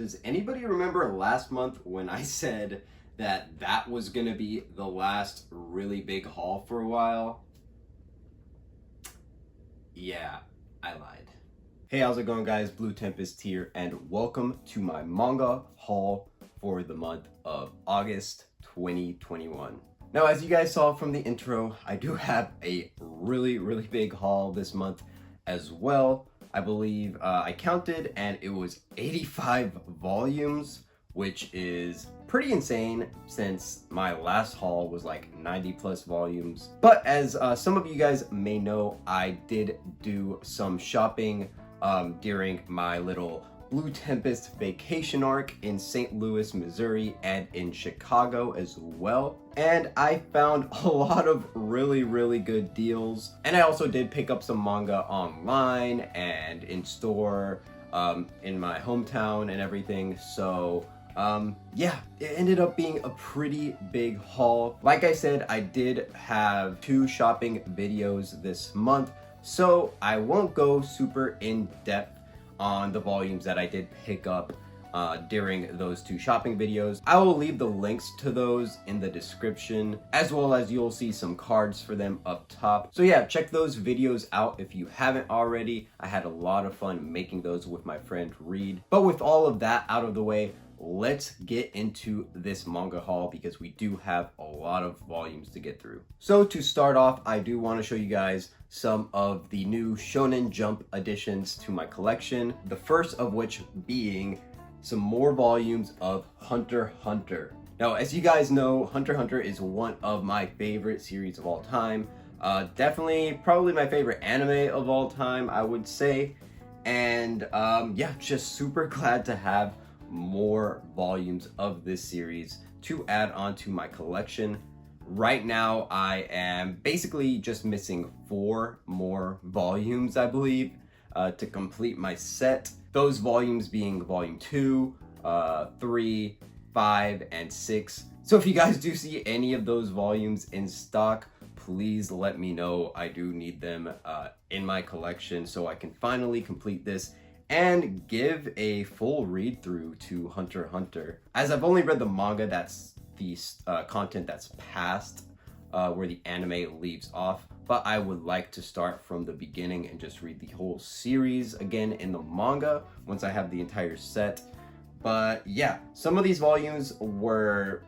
Does anybody remember last month when I said that was gonna be the last really big haul for a while? Yeah, I lied. Hey, how's it going, guys? Blue Tempest here, and welcome to my manga haul for the month of August 2021. Now, as you guys saw from the intro, I do have a really big haul this month as well. I believe I counted and it was 85 volumes, which is pretty insane since my last haul was like 90 plus volumes. But as some of you guys may know, I did do some shopping during my little Blue Tempest vacation arc in St. Louis, Missouri, and in Chicago as well. And I found a lot of really good deals. And I also did pick up some manga online and in store in my hometown and everything. So yeah, it ended up being a pretty big haul. Like I said, I did have 2 shopping videos this month, so I won't go super in depth on the volumes that I did pick up during those 2 shopping videos. I will leave the links to those in the description, as well as you'll see some cards for them up top. So yeah, check those videos out if you haven't already. I had a lot of fun making those with my friend Reed. But with all of that out of the way, let's get into this manga haul because we do have a lot of volumes to get through. So to start off, I do want to show you guys some of the new Shonen Jump additions to my collection. The first of which being some more volumes of Hunter x Hunter. Now, as you guys know, Hunter x Hunter is one of my favorite series of all time. Definitely, probably my favorite anime of all time, I would say. And yeah, just super glad to have more volumes of this series to add on to my collection. Right now, I am basically just missing 4 more volumes, I believe, to complete my set. Those volumes being volume 2, 3, 5, and 6. So if you guys do see any of those volumes in stock, please let me know. I do need them in my collection so I can finally complete this and give a full read through to Hunter x Hunter. As I've only read the manga, that's the content that's past where the anime leaves off, but I would like to start from the beginning and just read the whole series again in the manga once I have the entire set. But yeah, some of these volumes were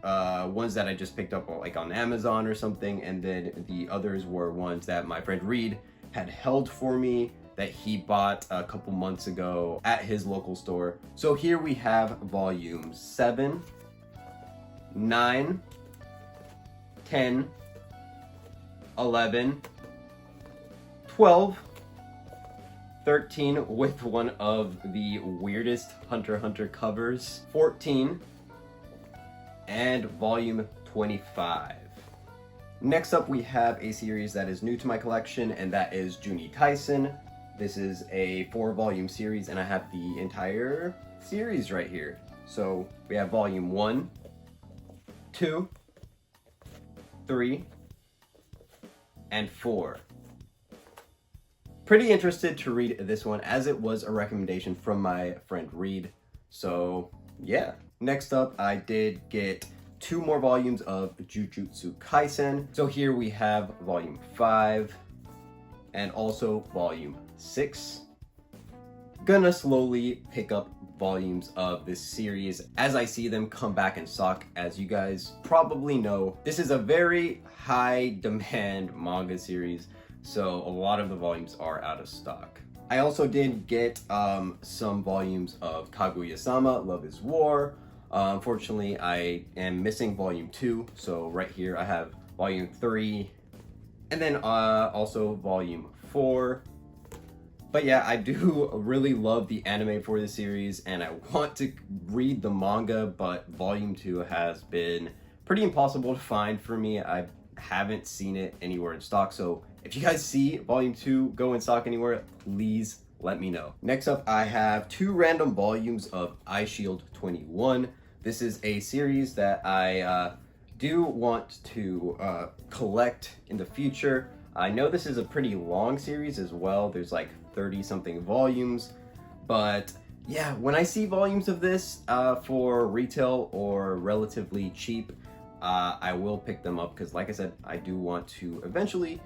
ones that I just picked up like on Amazon or something, and then the others were ones that my friend Reed had held for me that he bought a couple months ago at his local store. So here we have volumes 7, 9, 10, 11, 12, 13 with one of the weirdest Hunter x Hunter covers, 14, and volume 25. Next up, we have a series that is new to my collection, and that is Jujutsu Kaisen. This is a 4-volume series, and I have the entire series right here. So we have volume 1, 2, 3, and 4. Pretty interested to read this one as it was a recommendation from my friend Reed. So yeah. Next up, I did get 2 more volumes of Jujutsu Kaisen. So here we have volume 5 and also volume 6. Gonna slowly pick up volumes of this series as I see them come back in stock. As you guys probably know, this is a very high demand manga series, so a lot of the volumes are out of stock. I also did get some volumes of Kaguya-sama Love is War. Unfortunately, I am missing volume 2, so right here I have volume 3, and then also volume 4. But yeah, I do really love the anime for this series, and I want to read the manga, but volume 2 has been pretty impossible to find for me. I haven't seen it anywhere in stock, so if you guys see volume 2 go in stock anywhere, please let me know. Next up, I have 2 random volumes of Eyeshield 21. This is a series that I do want to collect in the future. I know this is a pretty long series as well. There's like 30 something volumes, but yeah, when I see volumes of this for retail or relatively cheap, I will pick them up because, like I said, I do want to eventually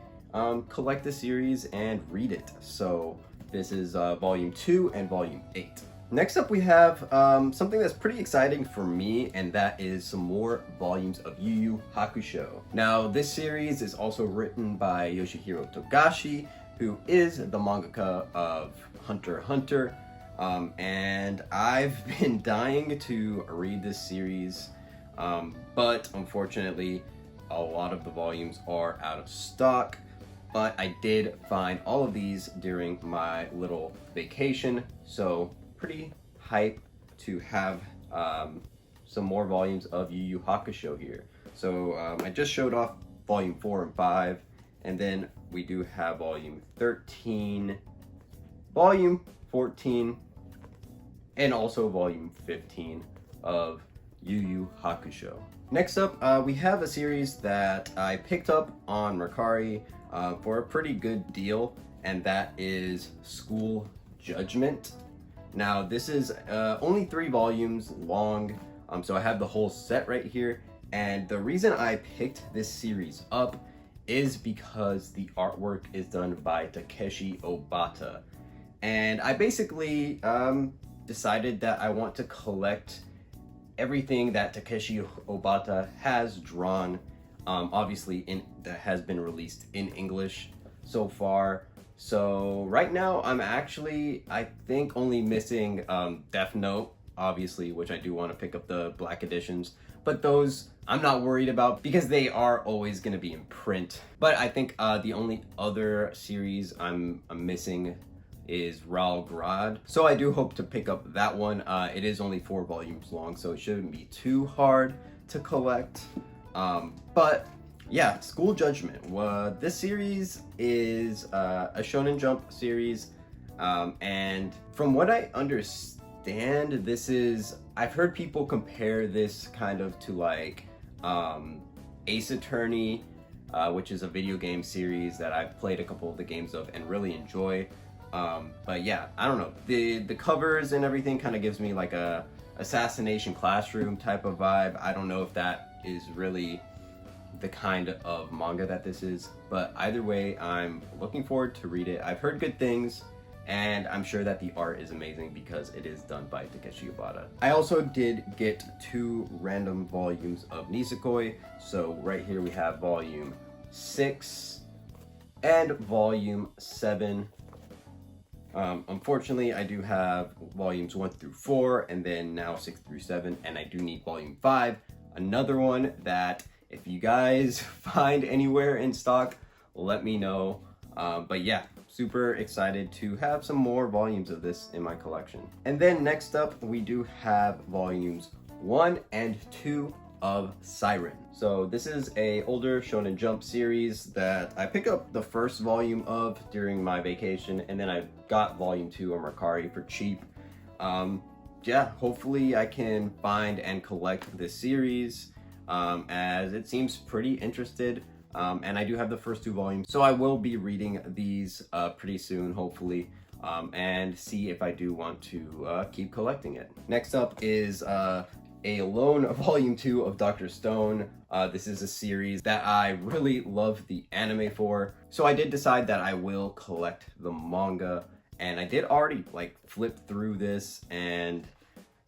collect the series and read it. So this is volume 2 and volume 8. Next up, we have something that's pretty exciting for me, and that is some more volumes of YuYu Hakusho. Now, this series is also written by Yoshihiro Togashi, who is the mangaka of Hunter x Hunter, and I've been dying to read this series, but unfortunately, a lot of the volumes are out of stock. But I did find all of these during my little vacation, so pretty hype to have some more volumes of YuYu Hakusho here. So I just showed off volume 4 and 5, and then we do have volume 13, volume 14, and also volume 15 of YuYu Hakusho. Next up, we have a series that I picked up on Mercari for a pretty good deal, and that is School Judgment. Now, this is only 3 volumes long, so I have the whole set right here, and the reason I picked this series up is because the artwork is done by Takeshi Obata, and I basically decided that I want to collect everything that Takeshi Obata has drawn, obviously that has been released in English so far. So right now I'm actually, I think, only missing Death Note, obviously, which I do want to pick up the black editions, but those I'm not worried about because they are always going to be in print. But I think the only other series I'm missing is Ralgrad. So I do hope to pick up that one. It is only 4 volumes long, so it shouldn't be too hard to collect. But yeah, School Judgment. This series is a Shonen Jump series, and from what I understand, this is, I've heard people compare this kind of to like Ace Attorney, which is a video game series that I've played a couple of the games of and really enjoy. But yeah, I don't know, the covers and everything kind of gives me like a Assassination Classroom type of vibe. I don't know if that is really the kind of manga that this is, but either way, I'm looking forward to read it. I've heard good things, and I'm sure that the art is amazing because it is done by Takeshi Obata. I also did get 2 random volumes of Nisekoi, so right here we have volume 6 and volume 7. Unfortunately, I do have volumes 1 through 4, and then now 6 through 7, and I do need volume 5, another one that if you guys find anywhere in stock, let me know. But yeah, super excited to have some more volumes of this in my collection. And then next up, we do have volumes 1 and 2 of Siren. So this is a older Shonen Jump series that I picked up the first volume of during my vacation, and then I got volume 2 on Mercari for cheap. Yeah, hopefully I can find and collect this series, as it seems pretty interested, and I do have the first 2 volumes, so I will be reading these pretty soon, hopefully, and see if I do want to keep collecting it. Next up is Alone Volume 2 of Dr. Stone. This is a series that I really love the anime for, so I did decide that I will collect the manga, and I did already like flip through this, and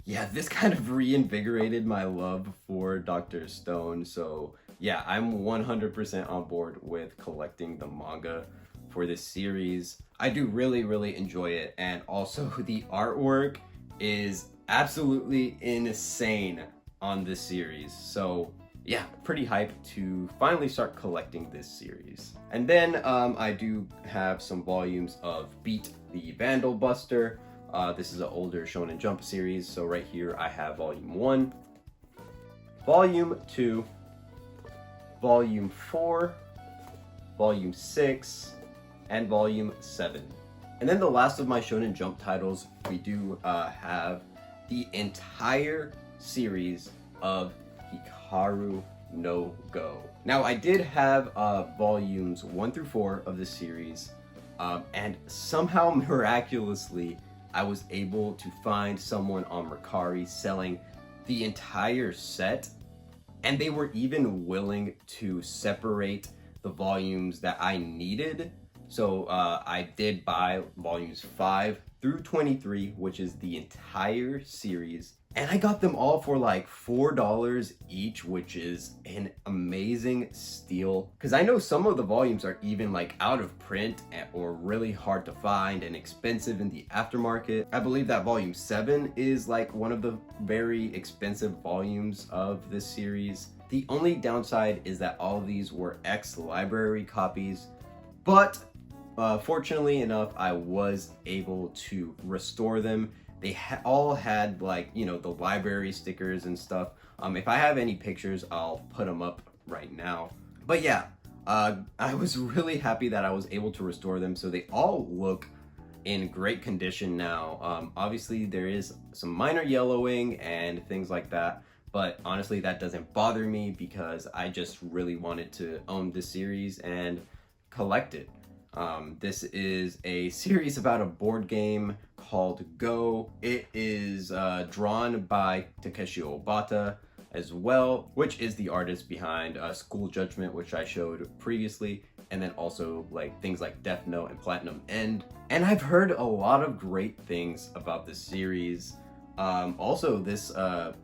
yeah, this kind of reinvigorated my love for Dr. Stone. So yeah, I'm 100% on board with collecting the manga for this series. I do really enjoy it, and also the artwork is absolutely insane on this series. So yeah, pretty hyped to finally start collecting this series. And then I do have some volumes of Beat the Vandal Buster. This is an older Shonen Jump series, so right here I have volume 1, volume 2, volume 4, volume 6, and volume 7. And then the last of my Shonen Jump titles, we do have the entire series of Hikaru no Go. Now, I did have volumes 1 through 4 of this series, and somehow miraculously I was able to find someone on Mercari selling the entire set, and they were even willing to separate the volumes that I needed. So I did buy volumes 5 through 23, which is the entire series. And I got them all for like $4 each, which is an amazing steal. Because I know some of the volumes are even like out of print or really hard to find and expensive in the aftermarket. I believe that volume 7 is like one of the very expensive volumes of this series. The only downside is that all of these were ex-library copies, but fortunately enough, I was able to restore them. They all had like, you know, the library stickers and stuff. If I have any pictures, I'll put them up right now. But yeah, I was really happy that I was able to restore them. So they all look in great condition now. Obviously there is some minor yellowing and things like that, but honestly that doesn't bother me because I just really wanted to own this series and collect it. This is a series about a board game called Go. It is drawn by Takeshi Obata as well, which is the artist behind School Judgment, which I showed previously, and then also like things like Death Note and Platinum End. And I've heard a lot of great things about this series. Also, this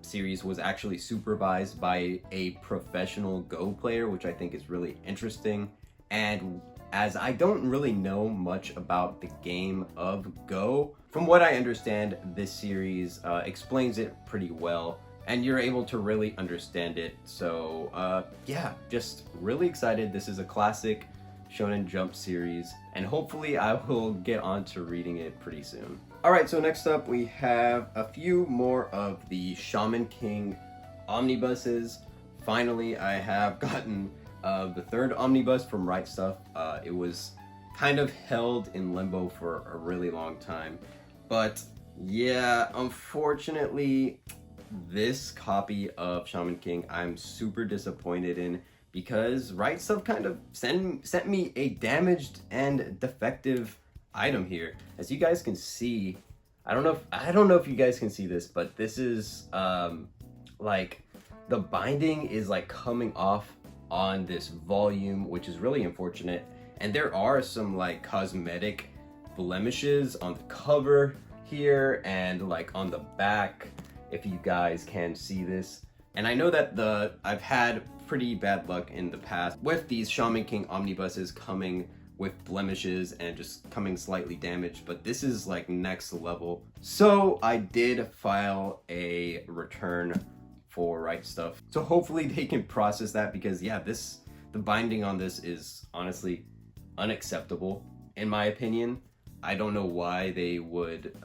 series was actually supervised by a professional Go player, which I think is really interesting. And as I don't really know much about the game of Go, from what I understand, this series explains it pretty well, and you're able to really understand it. So yeah, just really excited. This is a classic Shonen Jump series, and hopefully I will get on to reading it pretty soon. Alright, so next up we have a few more of the Shaman King omnibuses. Finally, I have gotten the third omnibus from Right Stuff. It was kind of held in limbo for a really long time. But yeah, unfortunately, this copy of Shaman King I'm super disappointed in because Right Stuff kind of sent me a damaged and defective item here. As you guys can see, I don't know if you guys can see this, but this is like the binding is like coming off on this volume, which is really unfortunate. And there are some like cosmetic blemishes on the cover here and like on the back, if you guys can see this. And I know that I've had pretty bad luck in the past with these Shaman King omnibuses coming with blemishes and just coming slightly damaged, but this is like next level. So I did file a return for Right Stuff, so hopefully they can process that, because yeah, the binding on this is honestly unacceptable in my opinion. I don't know why they would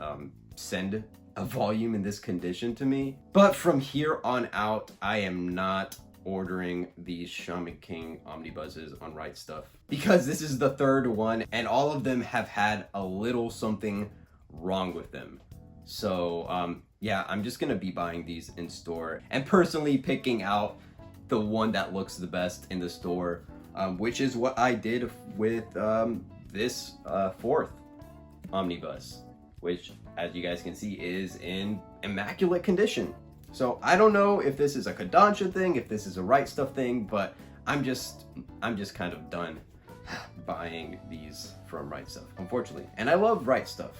send a volume in this condition to me, but from here on out I am not ordering these Shaman King omnibuses on Right Stuff, because this is the third one and all of them have had a little something wrong with them. So yeah, I'm just gonna be buying these in store and personally picking out the one that looks the best in the store, which is what I did with this fourth omnibus, which as you guys can see is in immaculate condition. So I don't know if this is a Kodansha thing, if this is a Right Stuff thing, but I'm just kind of done buying these from Right Stuff, unfortunately. And I love Right Stuff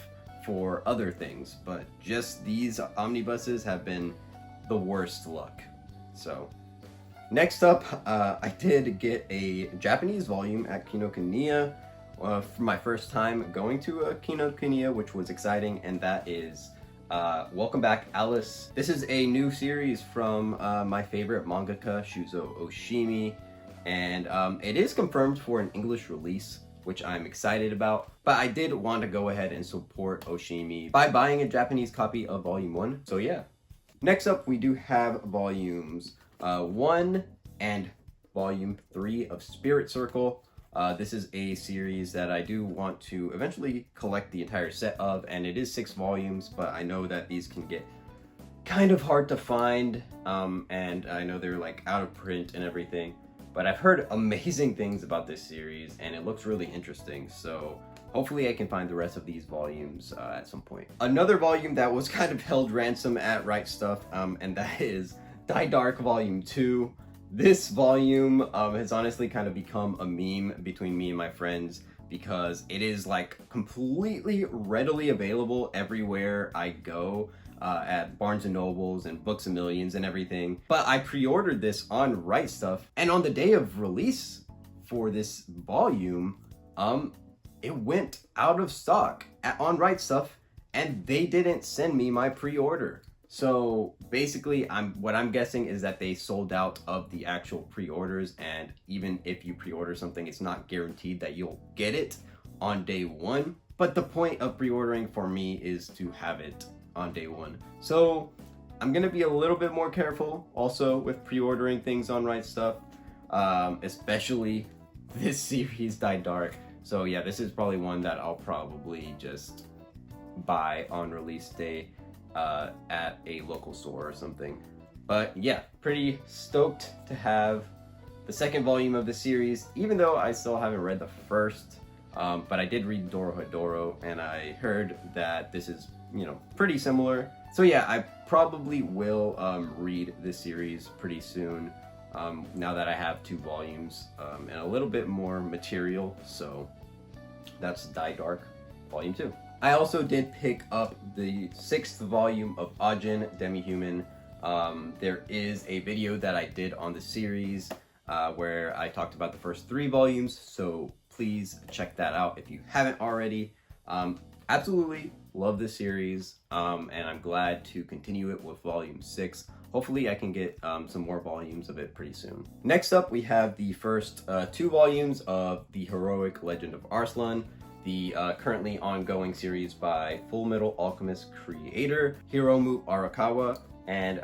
for other things, but just these omnibuses have been the worst luck. So next up, I did get a Japanese volume at Kinokuniya for my first time going to a Kinokuniya, which was exciting, and that is Welcome Back, Alice. This is a new series from my favorite mangaka, Shuzo Oshimi, and it is confirmed for an English release, which I'm excited about, but I did want to go ahead and support Oshimi by buying a Japanese copy of Volume 1, so yeah. Next up, we do have Volumes 1 and Volume 3 of Spirit Circle. This is a series that I do want to eventually collect the entire set of, and it is 6 volumes, but I know that these can get kind of hard to find, and I know they're like out of print and everything. but I've heard amazing things about this series and it looks really interesting. So hopefully I can find the rest of these volumes at some point. Another volume that was kind of held ransom at Right Stuff, and that is Die Dark Volume 2. This volume has honestly kind of become a meme between me and my friends because it is like completely readily available everywhere I go, at Barnes and Nobles and Books A Millions and everything. But I pre-ordered this on Right Stuff, and on the day of release for this volume, it went out of stock on Right Stuff, and they didn't send me my pre-order. So basically, what I'm guessing is that they sold out of the actual pre-orders, and even if you pre-order something, it's not guaranteed that you'll get it on day one. But the point of pre-ordering for me is to have it on day one. So I'm gonna be a little bit more careful also with pre-ordering things on Right Stuff, especially this series, Die Dark. So yeah, this is probably one that I'll probably just buy on release day at a local store or something. But yeah, pretty stoked to have the second volume of the series, even though I still haven't read the first. But I did read Dorohedoro, and I heard that this is, pretty similar. So yeah, I probably will read this series pretty soon, now that I have 2 volumes and a little bit more material. So that's Die Dark Volume 2. I also did pick up the 6th volume of Ajin Demi-Human. There is a video that I did on the series where I talked about the first 3 volumes, so please check that out if you haven't already. Absolutely love this series, and I'm glad to continue it with volume 6. Hopefully I can get some more volumes of it pretty soon. Next up, we have the first 2 volumes of The Heroic Legend of Arslan, the currently ongoing series by Full Metal Alchemist creator Hiromu Arakawa. And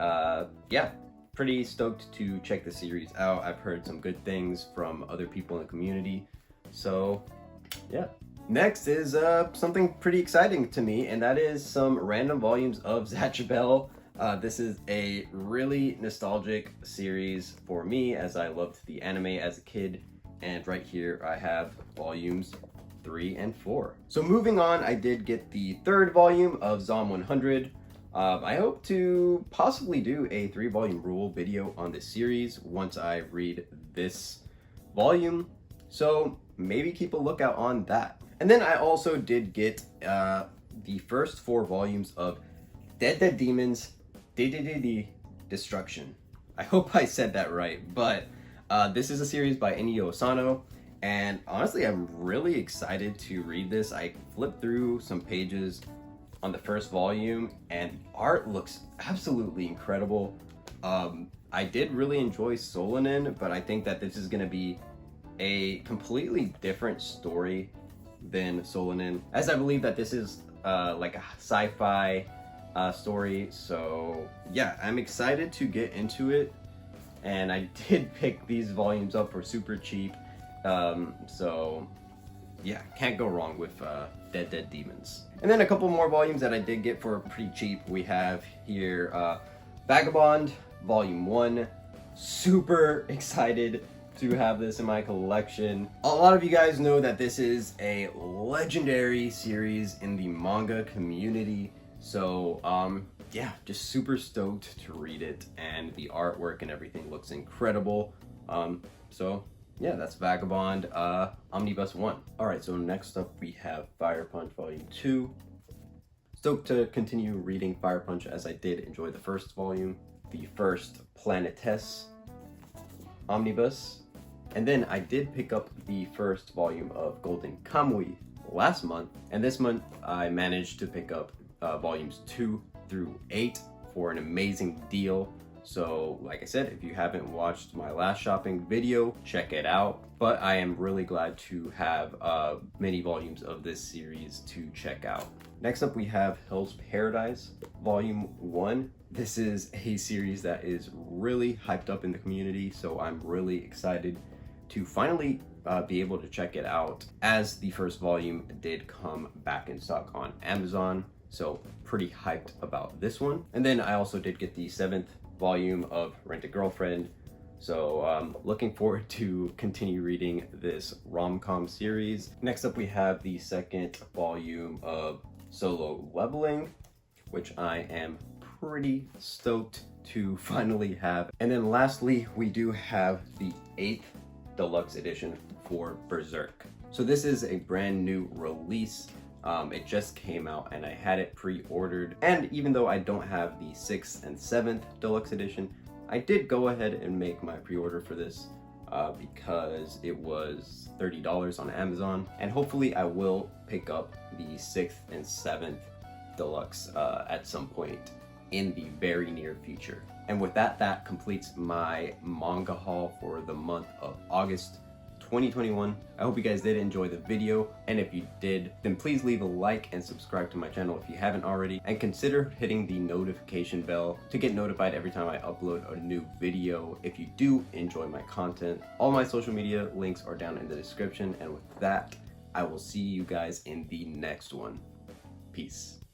yeah, pretty stoked to check the series out. I've heard some good things from other people in the community. So yeah. Next is something pretty exciting to me, and that is some random volumes of Zatch Bell. This is a really nostalgic series for me, as I loved the anime as a kid. And right here I have volumes 3 and 4. So moving on, I did get the 3rd volume of Zom 100. I hope to possibly do a 3-volume rule video on this series once I read this volume. So maybe keep a lookout on that. And then I also did get the first 4 volumes of Dead Dead Demons Destruction. I hope I said that right, but this is a series by Inio Asano, and honestly I'm really excited to read this. I flipped through some pages on the first volume and the art looks absolutely incredible. I did really enjoy Solanin, but I think that this is going to be a completely different story than Solanin, as I believe that this is like a sci-fi story. So yeah, I'm excited to get into it, and I did pick these volumes up for super cheap. So yeah, can't go wrong with Dead Dead Demons. And then a couple more volumes that I did get for pretty cheap. We have here Vagabond Volume 1. Super excited to have this in my collection. A lot of you guys know that this is a legendary series in the manga community. So yeah, just super stoked to read it, and the artwork and everything looks incredible. So yeah, that's Vagabond Omnibus 1. Alright, so next up we have Fire Punch Volume 2. Stoked to continue reading Fire Punch, as I did enjoy the first volume, the first Planetess Omnibus. And then I did pick up the first volume of Golden Kamui last month, and this month I managed to pick up volumes 2 through 8 for an amazing deal. So like I said, if you haven't watched my last shopping video, check it out. But I am really glad to have many volumes of this series to check out. Next up we have Hell's Paradise Volume 1. This is a series that is really hyped up in the community, so I'm really excited to finally be able to check it out, as the first volume did come back in stock on Amazon. So pretty hyped about this one. And then I also did get the 7th volume of Rent a Girlfriend. So looking forward to continue reading this rom-com series. Next up we have the second volume of Solo Leveling, which I am pretty stoked to finally have. And then lastly, we do have the 8th deluxe edition for Berserk. So this is a brand new release. It just came out and I had it pre-ordered. And even though I don't have the 6th and 7th deluxe edition, I did go ahead and make my pre-order for this because it was $30 on Amazon. And hopefully I will pick up the 6th and 7th deluxe at some point in the very near future. And with that, that completes my manga haul for the month of August 2021. I hope you guys did enjoy the video, and if you did, then please leave a like and subscribe to my channel if you haven't already, and consider hitting the notification bell to get notified every time I upload a new video if you do enjoy my content. All my social media links are down in the description, and with that, I will see you guys in the next one. Peace.